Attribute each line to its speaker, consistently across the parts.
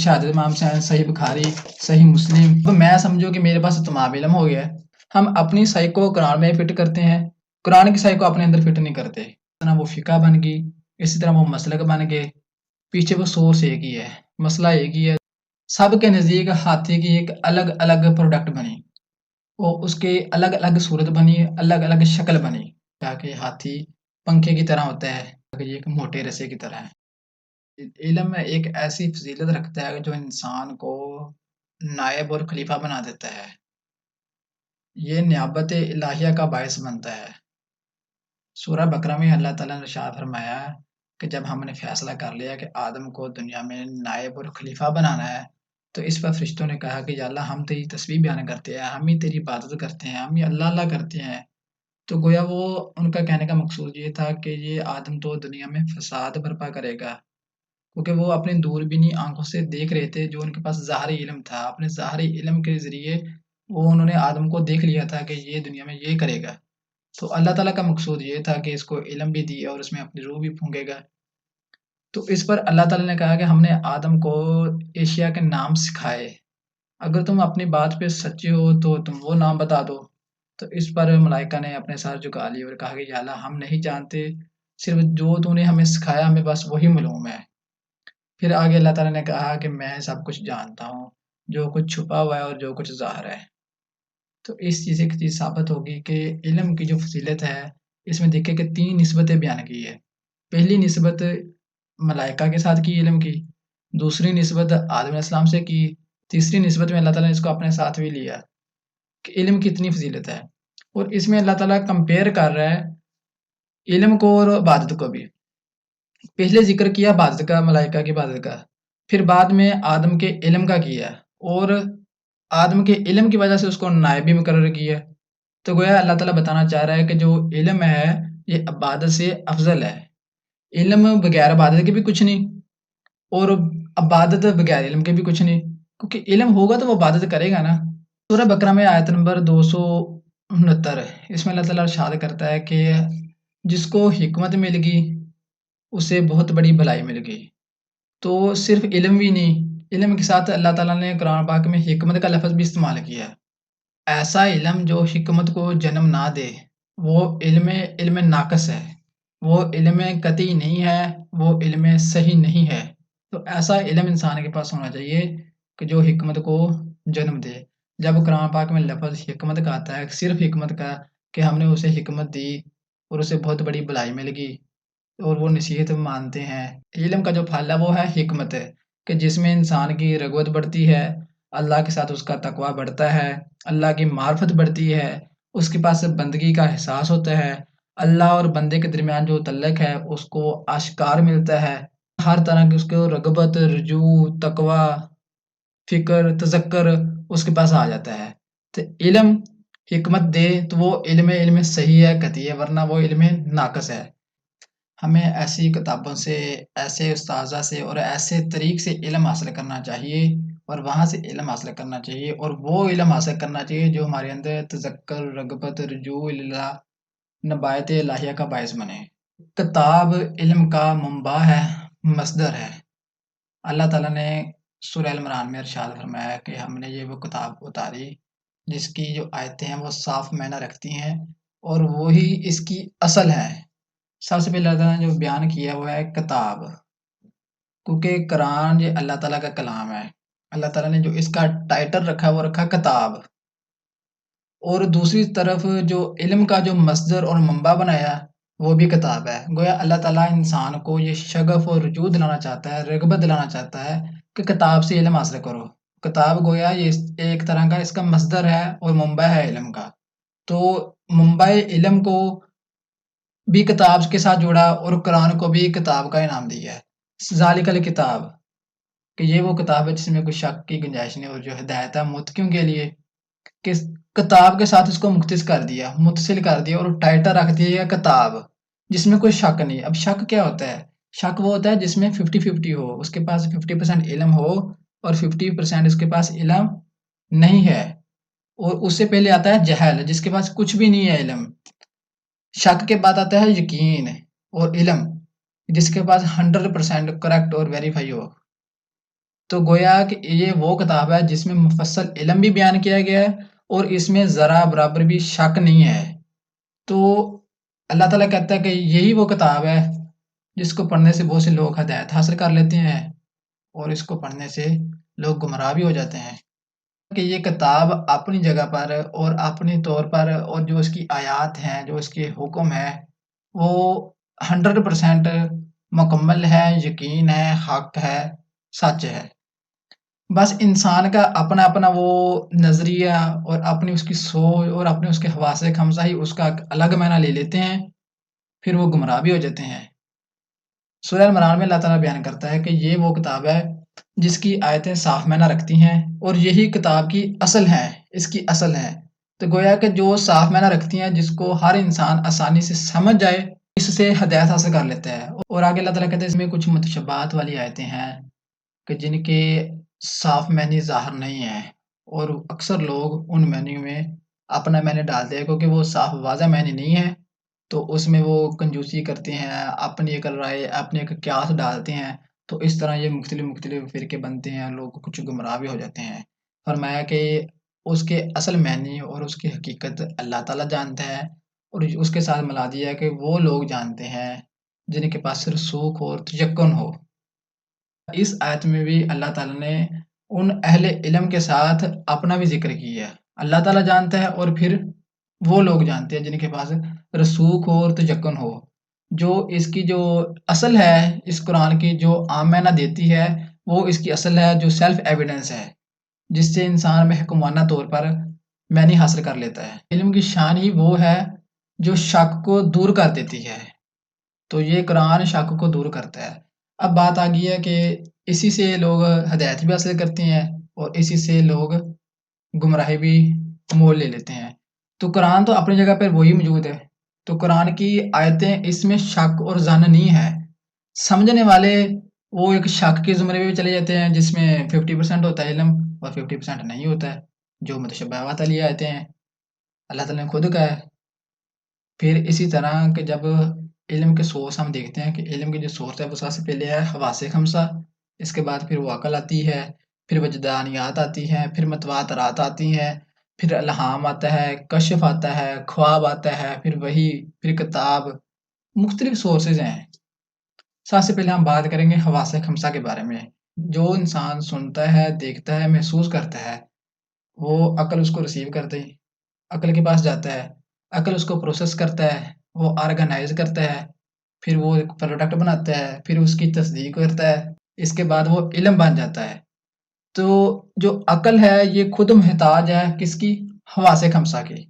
Speaker 1: شہادت امام حسین، صحیح بخاری، صحیح مسلم، تو میں سمجھو کہ میرے پاس تمام علم ہو گیا ہے۔ ہم اپنی صحیح کو قرآن میں فٹ کرتے ہیں، قرآن کی صحیح کو اپنے اندر فٹ نہیں کرتے۔ اس طرح وہ فقہ بن گئی، اسی طرح وہ مسلک بن گئے، پیچھے وہ سورس ایک ہی ہے، مسئلہ ایک ہی ہے، سب کے نزدیک ہاتھی کی ایک الگ الگ پروڈکٹ بنی، وہ اس کے الگ الگ صورت بنی، الگ الگ شکل بنی، تاکہ ہاتھی پنکھے کی طرح ہوتا ہے، یہ ایک موٹے رسے کی طرح ہے۔ علم میں ایک ایسی فضیلت رکھتا ہے جو انسان کو نائب اور خلیفہ بنا دیتا ہے، یہ نیابت الہیہ کا باعث بنتا ہے۔ سورہ بقرہ میں اللہ تعالیٰ نے ارشاد فرمایا کہ جب ہم نے فیصلہ کر لیا کہ آدم کو دنیا میں نائب اور خلیفہ بنانا ہے، تو اس پر فرشتوں نے کہا کہ یا اللہ ہم تیری تسبیح بیان کرتے ہیں، ہم ہی تیری عبادت کرتے ہیں، ہم ہی اللہ اللہ کرتے ہیں۔ تو گویا وہ ان کا کہنے کا مقصود یہ تھا کہ یہ آدم تو دنیا میں فساد برپا کرے گا، کیونکہ وہ اپنے دوربینی آنکھوں سے دیکھ رہے تھے، جو ان کے پاس ظاہری علم تھا، اپنے ظاہری علم کے ذریعے وہ انہوں نے آدم کو دیکھ لیا تھا کہ یہ دنیا میں یہ کرے گا۔ تو اللہ تعالیٰ کا مقصود یہ تھا کہ اس کو علم بھی دیا اور اس میں اپنی روح بھی پھونکے گا۔ تو اس پر اللہ تعالیٰ نے کہا کہ ہم نے آدم کو ایشیا کے نام سکھائے، اگر تم اپنی بات پہ سچے ہو تو تم وہ نام بتا دو۔ تو اس پر ملائکہ نے اپنے سر جھکا لیے اور کہا کہ یا اللہ ہم نہیں جانتے، صرف جو تو نے ہمیں سکھایا ہمیں بس وہی معلوم ہے۔ پھر آگے اللہ تعالیٰ نے کہا کہ میں سب کچھ جانتا ہوں، جو کچھ چھپا ہوا ہے اور جو کچھ ظاہر ہے۔ تو اس چیز ایک چیز ثابت ہوگی کہ علم کی جو فضیلت ہے، اس میں دیکھیں کہ 3 نسبتیں بیان کی ہے۔ پہلی نسبت ملائکہ کے ساتھ کی علم کی، دوسری نسبت آدم علیہ السلام سے کی، تیسری نسبت میں اللہ تعالیٰ نے اس کو اپنے ساتھ بھی لیا کہ علم کی اتنی فضیلت ہے۔ اور اس میں اللہ تعالیٰ کمپیئر کر رہا ہے علم کو اور عبادت کو بھی۔ پہلے ذکر کیا عبادت کا، ملائکہ کی عبادت کا، پھر بعد میں آدم کے علم کا کیا، اور آدم کے علم کی وجہ سے اس کو نائب بھی مقرر کیا۔ تو گویا اللہ تعالیٰ بتانا چاہ رہا ہے کہ جو علم ہے یہ عبادت سے افضل ہے، علم بغیر عبادت کے بھی کچھ نہیں، اور عبادت بغیر علم کے بھی کچھ نہیں، کیونکہ علم ہوگا تو وہ عبادت کرے گا نا۔ سورہ بقرہ میں آیت نمبر 269، اس میں اللہ تعالیٰ ارشاد کرتا ہے کہ جس کو حکمت مل گئی اسے بہت بڑی بھلائی مل گئی۔ تو صرف علم بھی نہیں، علم کے ساتھ اللہ تعالیٰ نے قرآن پاک میں حکمت کا لفظ بھی استعمال کیا ہے۔ ایسا علم جو حکمت کو جنم نہ دے وہ علم ناقص ہے، وہ علم قطعی نہیں ہے، وہ علم صحیح نہیں ہے۔ تو ایسا علم انسان کے پاس ہونا چاہیے کہ جو حکمت کو جنم دے۔ جب قرآن پاک میں لفظ حکمت کا آتا ہے، صرف حکمت کا، کہ ہم نے اسے حکمت دی اور اسے بہت بڑی بھلائی مل گئی اور وہ نصیحت مانتے ہیں، علم کا جو پھل ہے وہ ہے حکمت ہے، کہ جس میں انسان کی رغبت بڑھتی ہے، اللہ کے ساتھ اس کا تقوی بڑھتا ہے، اللہ کی معرفت بڑھتی ہے، اس کے پاس بندگی کا احساس ہوتا ہے، اللہ اور بندے کے درمیان جو تعلق ہے اس کو آشکار ملتا ہے، ہر طرح کی اس کو رغبت، رجوع، تقوی، فکر، تذکر اس کے پاس آ جاتا ہے۔ تو علم حکمت دے تو وہ علم صحیح ہے، قطعی ہے، ورنہ وہ علم ناقص ہے۔ ہمیں ایسی کتابوں سے، ایسے استاذہ سے اور ایسے طریق سے علم حاصل کرنا چاہیے، اور وہاں سے علم حاصل کرنا چاہیے، اور وہ علم حاصل کرنا چاہیے جو ہمارے اندر تذکر، رغبت، رجوع اللہ، نبایت الہیہ کا باعث بنے۔ کتاب علم کا منبع ہے، مصدر ہے۔ اللہ تعالیٰ نے سورہ عمران میں ارشاد فرمایا کہ ہم نے یہ وہ کتاب اتاری جس کی جو آیتیں ہیں وہ صاف معنی رکھتی ہیں اور وہی اس کی اصل ہے۔ سب سے پہلے اللہ تعالیٰ نے جو بیان کیا وہ ہے کتاب، کیونکہ قرآن یہ اللہ تعالیٰ کا کلام ہے، اللہ تعالیٰ نے جو اس کا ٹائٹل رکھا وہ رکھا کتاب۔ اور دوسری طرف جو علم کا جو مصدر اور منبع بنایا وہ بھی کتاب ہے۔ گویا اللہ تعالیٰ انسان کو یہ شغف اور رجوع دلانا چاہتا ہے، رغبت دلانا چاہتا ہے کہ کتاب سے علم حاصل کرو۔ کتاب گویا یہ ایک طرح کا اس کا مصدر ہے اور منبع ہے علم کا، تو منبع علم کو بھی کتاب کے ساتھ جوڑا اور قرآن کو بھی کتاب کا انعام دیا ہے۔ ذالک الکتاب، کہ یہ وہ کتاب ہے جس میں کوئی شک کی گنجائش نہیں، اور جو ہدایت ہے متقیوں کے لیے، کہ کتاب کے ساتھ اس کو مختص کر دیا، متصل کر دیا، اور ٹائٹل رکھ دیا کتاب، جس میں کوئی شک نہیں۔ اب شک کیا ہوتا ہے؟ شک وہ ہوتا ہے جس میں 50-50 ہو، اس کے پاس 50% علم ہو اور 50% اس کے پاس علم نہیں ہے، اور اس سے پہلے آتا ہے جہل جس کے پاس کچھ بھی نہیں ہے علم۔ شک کے بعد آتا ہے یقین اور علم جس کے پاس 100% کریکٹ اور ویریفائی ہو۔ تو گویا کہ یہ وہ کتاب ہے جس میں مفصل علم بھی بیان کیا گیا ہے اور اس میں ذرا برابر بھی شک نہیں ہے۔ تو اللہ تعالیٰ کہتا ہے کہ یہی وہ کتاب ہے جس کو پڑھنے سے بہت سے لوگ ہدایت حاصل کر لیتے ہیں اور اس کو پڑھنے سے لوگ گمراہ بھی ہو جاتے ہیں۔ کہ یہ کتاب اپنی جگہ پر اور اپنی طور پر اور جو اس کی آیات ہیں، جو اس کے حکم ہے، وہ 100% مکمل ہے، یقین ہے، حق ہے، سچ ہے۔ بس انسان کا اپنا اپنا وہ نظریہ اور اپنی اس کی سوچ اور اپنے اس کے حواس خمسہ ہی اس کا الگ معنی لے لیتے ہیں، پھر وہ گمراہ بھی ہو جاتے ہیں۔ سورہ عمران میں اللہ تعالیٰ بیان کرتا ہے کہ یہ وہ کتاب ہے جس کی آیتیں صاف معنی رکھتی ہیں اور یہی کتاب کی اصل ہے، اس کی اصل ہے۔ تو گویا کہ جو صاف معنی رکھتی ہیں، جس کو ہر انسان آسانی سے سمجھ جائے، اس سے ہدایت حاصل کر لیتا ہے۔ اور آگے اللہ تعالیٰ کہتے ہیں اس میں کچھ متشابہات والی آیتیں ہیں کہ جن کے صاف معنی ظاہر نہیں ہے اور اکثر لوگ ان معنی میں اپنا معنی ڈالتے ہیں کیونکہ وہ صاف واضح معنی نہیں ہے، تو اس میں وہ کنجوسی کرتے ہیں، اپنی ایک رائے، اپنے ایک قیاس ڈالتے ہیں، تو اس طرح یہ مختلف مختلف فرقے بنتے ہیں، لوگ کچھ گمراہ بھی ہو جاتے ہیں۔ فرمایا کہ اس کے اصل معنی اور اس کی حقیقت اللہ تعالیٰ جانتا ہے، اور اس کے ساتھ ملا دیا ہے کہ وہ لوگ جانتے ہیں جن کے پاس رسوخ اور تیقن ہو۔ اس آیت میں بھی اللہ تعالیٰ نے ان اہل علم کے ساتھ اپنا بھی ذکر کیا ہے۔ اللہ تعالیٰ جانتا ہے اور پھر وہ لوگ جانتے ہیں جن کے پاس رسوخ ہو اور تیقن ہو، جو اس کی جو اصل ہے، اس قرآن کی جو عام معنی دیتی ہے، وہ اس کی اصل ہے جو سیلف ایویڈنس ہے، جس سے انسان محکمانہ طور پر معنی حاصل کر لیتا ہے۔ علم کی شان ہی وہ ہے جو شک کو دور کر دیتی ہے، تو یہ قرآن شک کو دور کرتا ہے۔ اب بات آ گئی ہے کہ اسی سے لوگ ہدایت بھی حاصل کرتے ہیں اور اسی سے لوگ گمراہی بھی مول لے لیتے ہیں۔ تو قرآن تو اپنی جگہ پر وہی موجود ہے، تو قرآن کی آیتیں اس میں شک اور ظن نہیں ہے۔ سمجھنے والے وہ ایک شک کے زمرے میں بھی چلے جاتے ہیں جس میں 50% ہوتا ہے علم اور 50% نہیں ہوتا ہے، جو متشابہات والی آیتیں ہیں، اللہ تعالیٰ نے خود کہا ہے۔ پھر اسی طرح کہ جب علم کے سورس ہم دیکھتے ہیں کہ علم کی جو سورس ہے وہ سب سے پہلے ہے حواس خمسہ، اس کے بعد پھر وہ عقل آتی ہے، پھر وجدانیات آتی ہیں، پھر متواترات آتی ہیں، پھر الہام آتا ہے، کشف آتا ہے، خواب آتا ہے، پھر وہی، پھر کتاب، مختلف سورسز ہیں۔ سب سے پہلے ہم بات کریں گے حواس خمسہ کے بارے میں۔ جو انسان سنتا ہے، دیکھتا ہے، محسوس کرتا ہے، وہ عقل اس کو ریسیو کرتے ہی عقل کے پاس جاتا ہے، عقل اس کو پروسیس کرتا ہے، وہ آرگنائز کرتا ہے، پھر وہ ایک پروڈکٹ بناتا ہے، پھر اس کی تصدیق کرتا ہے، اس کے بعد وہ علم بن جاتا ہے۔ تو جو عقل ہے یہ خود محتاج ہے کس کی؟ حواس خمسہ کی۔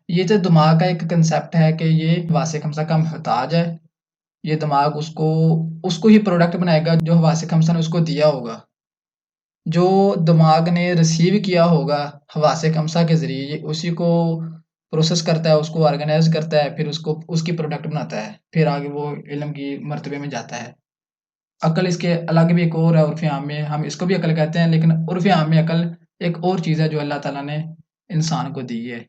Speaker 1: یہ تو دماغ کا ایک کنسیپٹ ہے کہ یہ حواس خمسہ کا محتاج ہے، یہ دماغ اس کو ہی پروڈکٹ بنائے گا جو حواس خمسہ نے اس کو دیا ہوگا، جو دماغ نے ریسیو کیا ہوگا حواس خمسہ کے ذریعے، یہ اسی کو پروسیس کرتا ہے، اس کو آرگنائز کرتا ہے، پھر اس کی پروڈکٹ بناتا ہے، پھر آگے وہ علم کی مرتبے میں جاتا ہے۔ عقل اس کے الگ بھی ایک اور ہے، عرف عام میں ہم اس کو بھی عقل کہتے ہیں، لیکن عرف عام میں عقل ایک اور چیز ہے جو اللہ تعالیٰ نے انسان کو دی ہے۔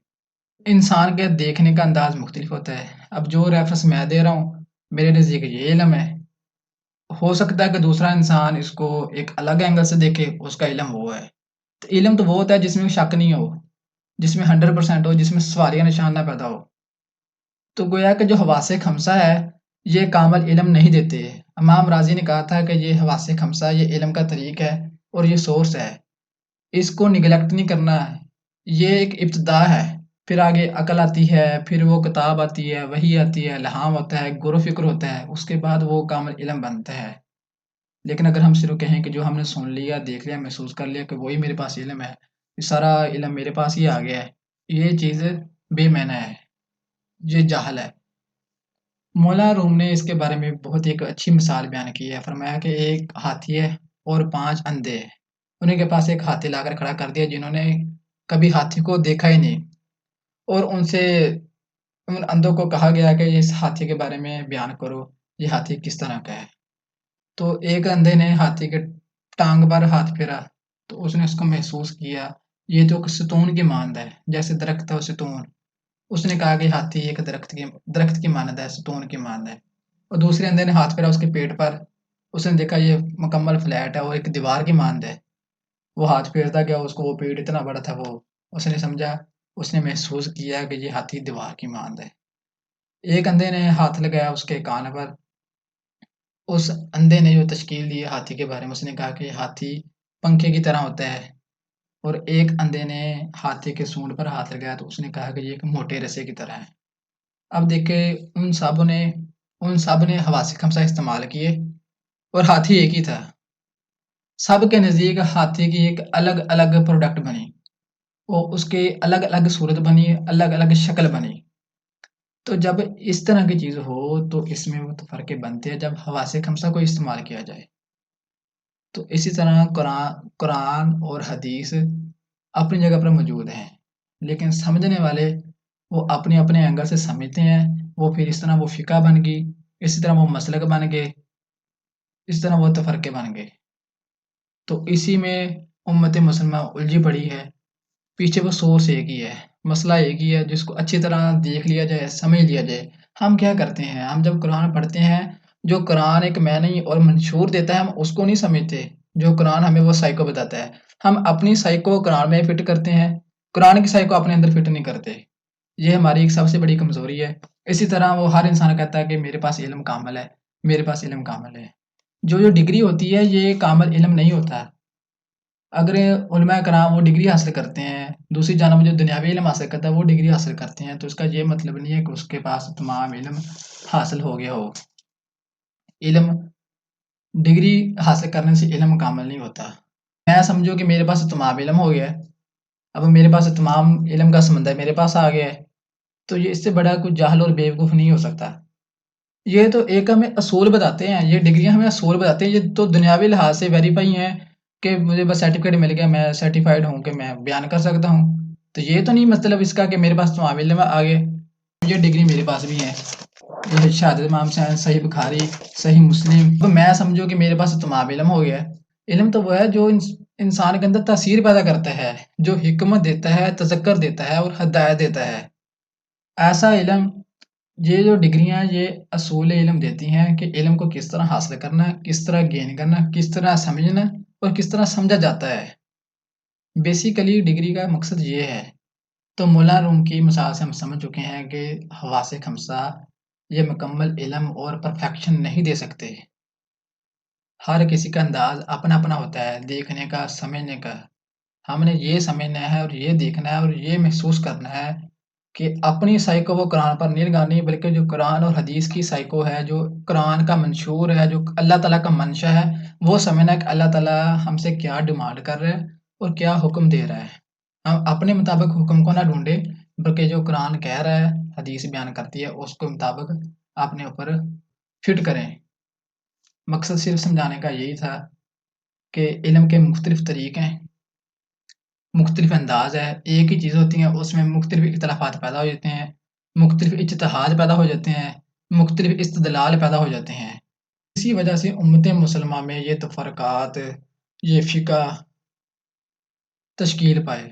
Speaker 1: انسان کے دیکھنے کا انداز مختلف ہوتا ہے۔ اب جو ریفرنس میں دے رہا ہوں، میرے نزدیک یہ علم ہے، ہو سکتا ہے کہ دوسرا انسان اس کو ایک الگ اینگل سے دیکھے، اس کا علم وہ ہے۔ تو علم تو وہ ہوتا ہے جس میں شک نہیں ہو، جس میں 100% ہو، جس میں سوالیہ نشان نہ پیدا ہو۔ تو گویا کہ جو حواس خمسہ ہے یہ کامل علم نہیں دیتے۔ امام راضی نے کہا تھا کہ یہ حواس خمسہ یہ علم کا طریق ہے اور یہ سورس ہے، اس کو نگلیکٹ نہیں کرنا ہے، یہ ایک ابتدا ہے۔ پھر آگے عقل آتی ہے، پھر وہ کتاب آتی ہے، وحی آتی ہے، الہام ہوتا ہے، غور و فکر ہوتا ہے، اس کے بعد وہ کامل علم بنتا ہے۔ لیکن اگر ہم صرف کہیں کہ جو ہم نے سن لیا، دیکھ لیا، محسوس کر لیا کہ وہی میرے پاس علم ہے، یہ سارا علم میرے پاس ہی آ گیا ہے، یہ چیز بے معنی ہے، یہ جہل ہے۔ مولا روم نے اس کے بارے میں بہت ایک اچھی مثال بیان کی ہے۔ فرمایا کہ ایک ہاتھی ہے اور 5 اندھے ہیں، انہیں کے پاس ایک ہاتھی لا کر کھڑا کر دیا جنہوں نے کبھی ہاتھی کو دیکھا ہی نہیں، اور ان اندھوں کو کہا گیا کہ اس ہاتھی کے بارے میں بیان کرو، یہ ہاتھی کس طرح کا ہے۔ تو ایک اندھے نے ہاتھی کے ٹانگ پر ہاتھ پھیرا تو اس نے اس کو محسوس کیا، یہ تو ستون کی مانند ہے، جیسے درخت ہے ستون۔ اس نے کہا کہ ہاتھی ایک درخت کی مانند ہے، ستون کی مانند ہے۔ اور دوسرے اندھے نے ہاتھ پھیرا اس کے پیٹ پر، اس نے دیکھا یہ مکمل فلیٹ ہے اور ایک دیوار کی مانند ہے، وہ ہاتھ پھیرتا گیا، اس کو وہ پیڑ اتنا بڑا تھا، وہ اس نے سمجھا، اس نے محسوس کیا کہ یہ ہاتھی دیوار کی مانند ہے۔ ایک اندھے نے ہاتھ لگایا اس کے کان پر، اس اندھے نے جو تشکیل دی ہاتھی کے بارے میں، اس نے کہا کہ ہاتھی پنکھے کی طرح ہوتا ہے، اور ایک اندھے نے ہاتھی کے سونڈ پر ہاتھ لگایا تو اس نے کہا کہ یہ ایک موٹے رسے کی طرح ہے۔ اب دیکھیں ان سب نے حواس خمسہ استعمال کیے اور ہاتھی ایک ہی تھا۔ سب کے نزدیک ہاتھی کی ایک الگ الگ پروڈکٹ بنی، وہ اس کے الگ الگ صورت بنی، الگ الگ شکل بنی۔ تو جب اس طرح کی چیز ہو تو اس میں وہ فرقے بنتے ہیں جب حواس خمسہ کو استعمال کیا جائے۔ تو اسی طرح قرآن اور حدیث اپنی جگہ پر موجود ہیں، لیکن سمجھنے والے وہ اپنے اپنے اینگل سے سمجھتے ہیں، وہ پھر اس طرح وہ فقہ بن گئی، اسی طرح وہ مسلک بن گئے، اس طرح وہ تفرقے بن گئے۔ تو اسی میں امت مسلمہ الجھی پڑی ہے، پیچھے وہ سورس ایک ہی ہے، مسئلہ ایک ہی ہے، جس کو اچھی طرح دیکھ لیا جائے، سمجھ لیا جائے۔ ہم کیا کرتے ہیں، ہم جب قرآن پڑھتے ہیں، جو قرآن ایک معنی اور منشور دیتا ہے ہم اس کو نہیں سمجھتے، جو قرآن ہمیں وہ سائیکو بتاتا ہے، ہم اپنی سائیکو قرآن میں فٹ کرتے ہیں، قرآن کی سائیکو اپنے اندر فٹ نہیں کرتے۔ یہ ہماری ایک سب سے بڑی کمزوری ہے۔ اسی طرح وہ ہر انسان کہتا ہے کہ میرے پاس علم کامل ہے، میرے پاس علم کامل ہے۔ جو ڈگری ہوتی ہے یہ کامل علم نہیں ہوتا۔ اگر علماء کرام وہ ڈگری حاصل کرتے ہیں، دوسری جانب جو دنیاوی علم حاصل کرتا ہے وہ ڈگری حاصل کرتے ہیں، تو اس کا یہ مطلب نہیں ہے کہ اس کے پاس تمام علم حاصل ہو گیا ہو۔ علم ڈگری حاصل کرنے سے علم کامل نہیں ہوتا۔ میں سمجھو کہ میرے پاس تمام علم ہو گیا ہے، اب میرے پاس تمام علم کا سمندر میرے پاس آ گیا ہے، تو یہ اس سے بڑا کچھ جاہل اور بیوقوف نہیں ہو سکتا۔ یہ تو ایک ہمیں اصول بتاتے ہیں، یہ ڈگریاں ہمیں اصول بتاتے ہیں، یہ تو دنیاوی لحاظ سے ویریفائی ہیں کہ مجھے بس سرٹیفکیٹ مل گیا، میں سرٹیفائیڈ ہوں کہ میں بیان کر سکتا ہوں۔ تو یہ تو نہیں مطلب اس کا کہ میرے پاس تمام علم آ گئے، یہ ڈگری میرے پاس بھی ہے۔ یہ شہادت امام حسین، صحیح بخاری، صحیح مسلم، تو میں سمجھو کہ میرے پاس تمام علم ہو گیا ہے۔ علم تو وہ ہے جو انسان کے اندر تاثیر پیدا کرتا ہے، جو حکمت دیتا ہے، تذکر دیتا ہے اور ہدایت دیتا ہے۔ ایسا علم، یہ جو ڈگریاں یہ اصول علم دیتی ہیں کہ علم کو کس طرح حاصل کرنا، کس طرح گین کرنا، کس طرح سمجھنا اور کس طرح سمجھا جاتا ہے۔ بیسیکلی ڈگری کا مقصد یہ ہے۔ تو مولانا روم کی مثال سے ہم سمجھ چکے ہیں کہ حواس خمسہ یہ مکمل علم اور پرفیکشن نہیں دے سکتے۔ ہر کسی کا انداز اپنا اپنا ہوتا ہے دیکھنے کا، سمجھنے کا۔ ہم نے یہ سمجھنا ہے اور یہ دیکھنا ہے اور یہ محسوس کرنا ہے کہ اپنی سائیکو وہ قرآن پر نہیں لگانی، بلکہ جو قرآن اور حدیث کی سائیکو ہے، جو قرآن کا منشور ہے، جو اللہ تعالیٰ کا منشا ہے، وہ سمجھنا کہ اللہ تعالیٰ ہم سے کیا ڈیمانڈ کر رہا ہے اور کیا حکم دے رہا ہے۔ ہم اپنے مطابق حکم کو نہ ڈھونڈے، بلکہ جو قرآن کہہ رہا ہے، حدیث بیان کرتی ہے، اس کو مطابق اپنے اوپر فٹ کریں۔ مقصد صرف سمجھانے کا یہی تھا کہ علم کے مختلف طریقے ہیں، مختلف انداز ہے، ایک ہی چیز ہوتی ہیں، اس میں مختلف اختلافات پیدا ہو جاتے ہیں، مختلف اجتہاد پیدا ہو جاتے ہیں، مختلف استدلال پیدا ہو جاتے ہیں۔ اسی وجہ سے امت مسلمہ میں یہ تفرقات، یہ فقہ تشکیل پائے۔